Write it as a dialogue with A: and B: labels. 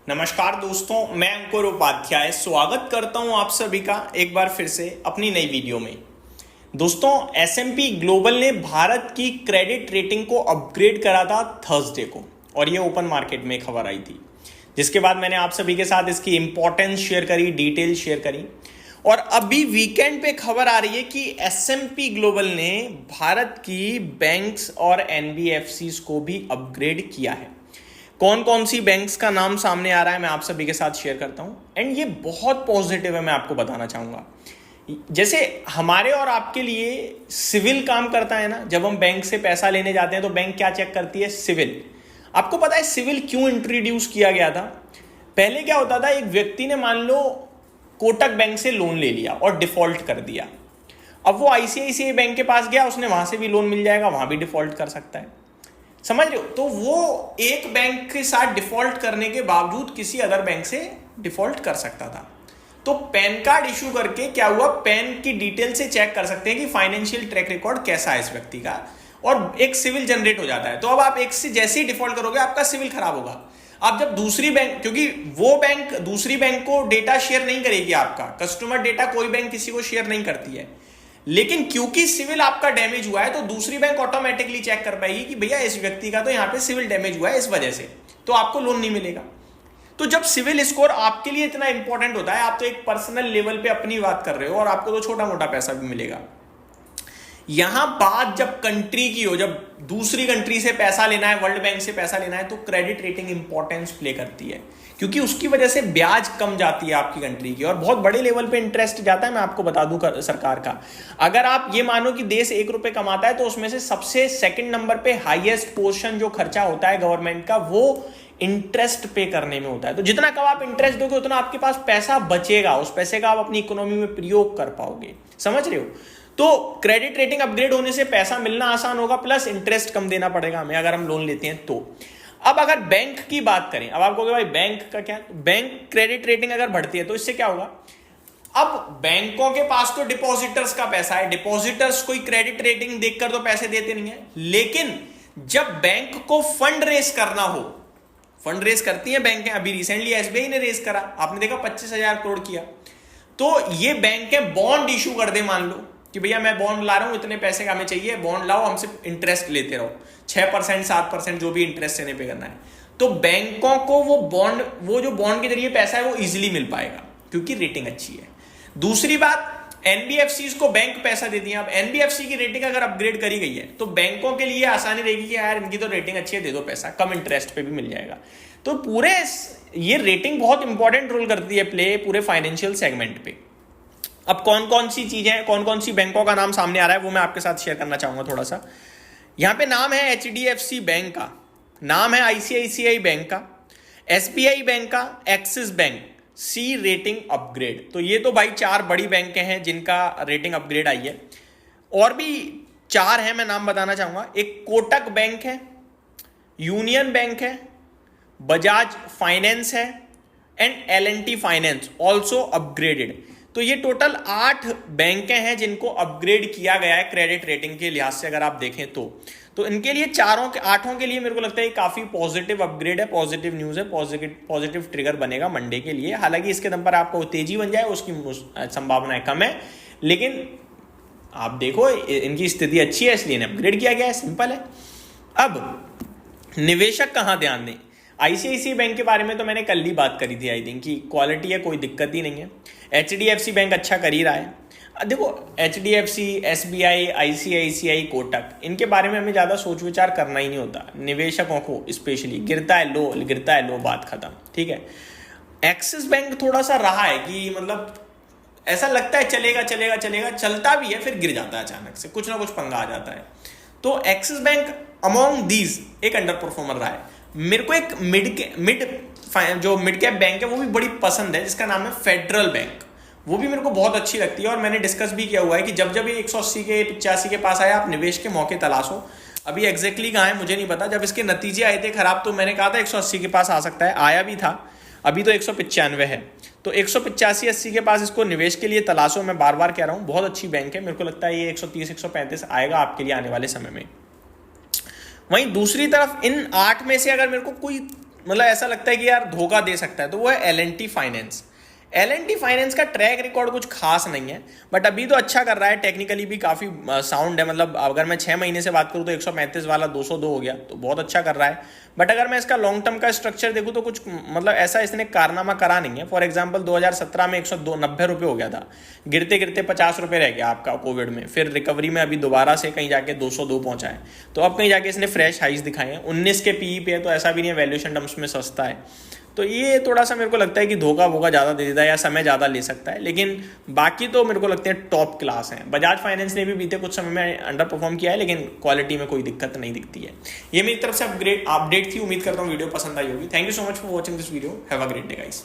A: नमस्कार दोस्तों, मैं अंकुर उपाध्याय स्वागत करता हूं आप सभी का एक बार फिर से अपनी नई वीडियो में। दोस्तों, S&P ग्लोबल ने भारत की क्रेडिट रेटिंग को अपग्रेड करा था थर्सडे को, और ये ओपन मार्केट में खबर आई थी, जिसके बाद मैंने आप सभी के साथ इसकी इंपॉर्टेंस शेयर करी, डिटेल शेयर करी। और अभी वीकेंड पे खबर आ रही है कि S&P ग्लोबल ने भारत की बैंक्स और NBFCs को भी अपग्रेड किया है। कौन कौन सी बैंक्स का नाम सामने आ रहा है मैं आप सभी के साथ शेयर करता हूं, एंड ये बहुत पॉजिटिव है। मैं आपको बताना चाहूंगा, जैसे हमारे और आपके लिए सिविल काम करता है ना, जब हम बैंक से पैसा लेने जाते हैं तो बैंक क्या चेक करती है? सिविल। आपको पता है सिविल क्यों इंट्रोड्यूस किया गया था? पहले क्या होता था, एक व्यक्ति ने मान लो कोटक बैंक से लोन ले लिया और डिफॉल्ट कर दिया। अब वो ICICI बैंक के पास गया, उसने वहां से भी लोन मिल जाएगा, वहां भी डिफॉल्ट कर सकता है। समझ रहे हो? तो वो एक बैंक के साथ डिफॉल्ट करने के बावजूद किसी अदर बैंक से डिफॉल्ट कर सकता था। तो पैन कार्ड इशू करके क्या हुआ, पैन की डिटेल से चेक कर सकते हैं कि फाइनेंशियल ट्रैक रिकॉर्ड कैसा है इस व्यक्ति का, और एक सिविल जनरेट हो जाता है। तो अब आप एक से जैसे ही डिफॉल्ट करोगे आपका सिविल खराब होगा। आप जब दूसरी बैंक, क्योंकि वो बैंक दूसरी बैंक को डेटा शेयर नहीं करेगी, आपका कस्टमर डेटा कोई बैंक किसी को शेयर नहीं करती है, लेकिन क्योंकि सिविल आपका डैमेज हुआ है तो दूसरी बैंक ऑटोमेटिकली चेक कर पाएगी कि भैया इस व्यक्ति का तो यहां पे सिविल डैमेज हुआ है, इस वजह से तो आपको लोन नहीं मिलेगा। तो जब सिविल स्कोर आपके लिए इतना इंपॉर्टेंट होता है, आप तो एक पर्सनल लेवल पे अपनी बात कर रहे हो और आपको तो छोटा मोटा पैसा भी मिलेगा। यहां बात जब कंट्री की हो, जब दूसरी कंट्री से पैसा लेना है, वर्ल्ड बैंक से पैसा लेना है, तो क्रेडिट रेटिंग इंपॉर्टेंस प्ले करती है, क्योंकि उसकी वजह से ब्याज कम जाती है आपकी कंट्री की, और बहुत बड़े लेवल पे इंटरेस्ट जाता है। मैं आपको बता दूं सरकार का, अगर आप ये मानो कि देश 1 रुपए कमाता है तो उसमें से सबसे सेकंड नंबर पे हाईएस्ट पोर्शन जो खर्चा होता है गवर्नमेंट का, वो इंटरेस्ट पे करने में होता है। तो जितना कम आप इंटरेस्ट दोगे उतना आपके पास पैसा बचेगा, उस पैसे का आप अपनी इकोनॉमी में प्रयोग कर पाओगे। समझ रहे हो? तो क्रेडिट रेटिंग अपग्रेड होने से पैसा मिलना आसान होगा, प्लस इंटरेस्ट कम देना पड़ेगा हमें अगर हम लोन लेते हैं तो। अब अगर बैंक की बात करें, अब आप कहोगे भाई बैंक का क्या, बैंक क्रेडिट रेटिंग अगर बढ़ती है तो इससे क्या होगा? अब बैंकों के पास तो डिपॉजिटर्स का पैसा है, डिपॉजिटर्स कोई क्रेडिट रेटिंग देखकर तो पैसे देते नहीं है, लेकिन जब बैंक को फंड रेस करना हो, फंड रेस करती है बैंकें। अभी रिसेंटली SBI ने रेस करा, आपने देखा 25,000 करोड़ किया। तो ये बैंकें बॉन्ड इशू कर दे, मान लो कि भैया मैं बॉन्ड ला रहा हूं, इतने पैसे का हमें चाहिए, बॉन्ड लाओ, हमसे इंटरेस्ट लेते रहो, 6% 7% जो भी इंटरेस्ट देने पे करना है। तो बैंकों को वो जो बॉन्ड के जरिए पैसा है वो इजीली मिल पाएगा, क्योंकि रेटिंग अच्छी है। दूसरी बात, NBFCs को बैंक पैसा देती है। अब NBFC की रेटिंग अगर अपग्रेड करी गई है तो बैंकों के लिए आसानी रहेगी कि यार इनकी तो रेटिंग अच्छी है, दे दो पैसा, कम इंटरेस्ट पे भी मिल जाएगा। तो पूरे ये रेटिंग बहुत इंपॉर्टेंट रोल करती है प्ले पूरे फाइनेंशियल सेगमेंट पे। अब कौन कौन सी चीजें, कौन कौन सी बैंकों का नाम सामने आ रहा है वो मैं आपके साथ शेयर करना चाहूंगा थोड़ा सा। यहां पे नाम है HDFC बैंक का, नाम है ICICI बैंक का, SBI बैंक का, axis bank, C rating upgrade. तो ये तो भाई 4 बड़ी बैंकें हैं जिनका रेटिंग अपग्रेड आई है। और भी 4 हैं, मैं नाम बताना चाहूंगा। एक कोटक बैंक है, यूनियन बैंक है, बजाज फाइनेंस है, and L&T finance also upgraded. तो ये टोटल 8 बैंकें हैं जिनको अपग्रेड किया गया है क्रेडिट रेटिंग के लिहाज से, अगर आप देखें तो इनके लिए 8 के लिए मेरे को लगता है काफी पॉजिटिव अपग्रेड है, पॉजिटिव न्यूज है, पॉजिटिव ट्रिगर बनेगा मंडे के लिए। हालांकि इसके दम पर आपको तेजी बन जाए उसकी संभावनाएं कम है, लेकिन आप देखो इनकी स्थिति अच्छी है इसलिए अपग्रेड किया गया है, सिंपल है। अब निवेशक कहां ध्यान दें? ICICI बैंक के बारे में तो मैंने कल ही बात करी थी, आई थिंक, कि क्वालिटी है, कोई दिक्कत ही नहीं है। HDFC बैंक अच्छा कर ही रहा है। देखो HDFC, SBI, ICICI, कोटक, इनके बारे में हमें ज़्यादा सोच विचार करना ही नहीं होता, निवेशकों को स्पेशली। गिरता है लो, बात खत्म, ठीक है। एक्सिस बैंक थोड़ा सा रहा है कि मतलब ऐसा लगता है चलेगा, चलता भी है, फिर गिर जाता है अचानक से, कुछ ना कुछ पंगा आ जाता है। तो एक्सिस बैंक अमॉन्ग दीज एक अंडर परफॉर्मर रहा है। मेरे को एक मिड कैप बैंक है वो भी बड़ी पसंद है, जिसका नाम है फेडरल बैंक। वो भी मेरे को बहुत अच्छी लगती है, और मैंने डिस्कस भी किया हुआ है कि जब ये 180 के 85 के पास आया, आप निवेश के मौके तलाशो। अभी एग्जैक्टली कहाँ है मुझे नहीं पता। जब इसके नतीजे आए थे खराब तो मैंने कहा था 180 के पास आ सकता है, आया भी था। अभी तो 195 है, तो 185-80 के पास इसको निवेश के लिए तलाशो। मैं बार बार कह रहा हूँ, बहुत अच्छी बैंक है, मेरे को लगता है ये 130-135 आएगा आपके लिए आने वाले समय में। वहीं दूसरी तरफ इन 8 में से अगर मेरे को कोई मतलब ऐसा लगता है कि यार धोखा दे सकता है, तो वो है L&T फाइनेंस। L&T फाइनेंस का ट्रैक रिकॉर्ड कुछ खास नहीं है, बट अभी तो अच्छा कर रहा है, टेक्निकली भी काफ़ी साउंड है। मतलब अगर मैं 6 महीने से बात करूँ तो 135 वाला 202 हो गया, तो बहुत अच्छा कर रहा है। बट अगर मैं इसका लॉन्ग टर्म का स्ट्रक्चर देखूँ तो कुछ मतलब ऐसा इसने कारनामा करा नहीं है। फॉर एग्जाम्पल 2017 में 190 रुपये हो गया था, गिरते गिरते 50 रुपये रह गया आपका कोविड में, फिर रिकवरी में अभी दोबारा से कहीं जाके 202 पहुंचा है। तो अब कहीं जाके इसने फ्रेश हाइज दिखाए हैं, 19 के पीई पे है, तो ऐसा भी नहीं है वैल्यूएशन टर्म्स में सस्ता है। तो ये थोड़ा सा मेरे को लगता है कि धोखा वोखा ज़्यादा दे देता है या समय ज़्यादा ले सकता है, लेकिन बाकी तो मेरे को लगते हैं टॉप क्लास हैं। बजाज फाइनेंस ने भी बीते कुछ समय में अंडर परफॉर्म किया है, लेकिन क्वालिटी में कोई दिक्कत नहीं दिखती है। ये मेरी तरफ से अपडेट थी, उम्मीद करता हूँ वीडियो पसंद आई होगी। Thank you so much for watching this video. Have a great day guys.